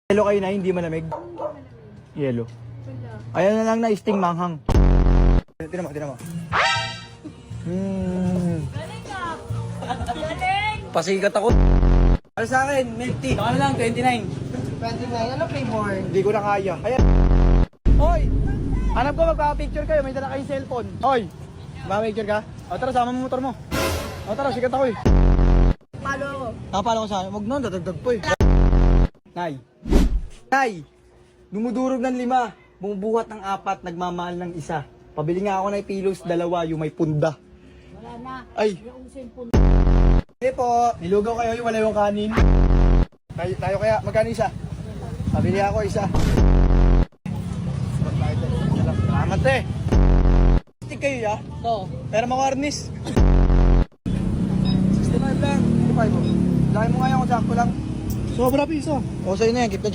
Yellow kayo na, hindi malamig. Yellow. Ayan na lang na sting manghang. Tinan mo, tinan mo. Galing ka! Galing! Pasikat ako. Ano sa akin? Milk tea. Saka na lang, 29. 29, ano flavor? Hindi ko na kaya. Ayan. Hoy! Hanap ko, magpapicture kayo. May dala kayong cellphone. Hoy! Magpapicture ka? O tara, sama mo motor mo. O tara, sikat ako eh. Palo ako. Nakapala ko sa akin. Huwag nun, dadagdag po eh. Nay! Nay! Dumudurog ng 5. Bumubuhat ng 4. Nagmamahal ng 1. Pabili nga ako ng pilos 2. Yung may punda. Wala na. Ay! Yung cellphone. Hindi po. Nilugaw kayo yung wala yung kanin. Tayo kaya. Magkano isa? Pabili ako 1. Salamat eh. Stick kayo ya? Oo. Pero makarnis. 65 lang. 65 mo. Laki mo nga yan kung sakto lang. Sobra piso. O sa'yo na yan. Keep na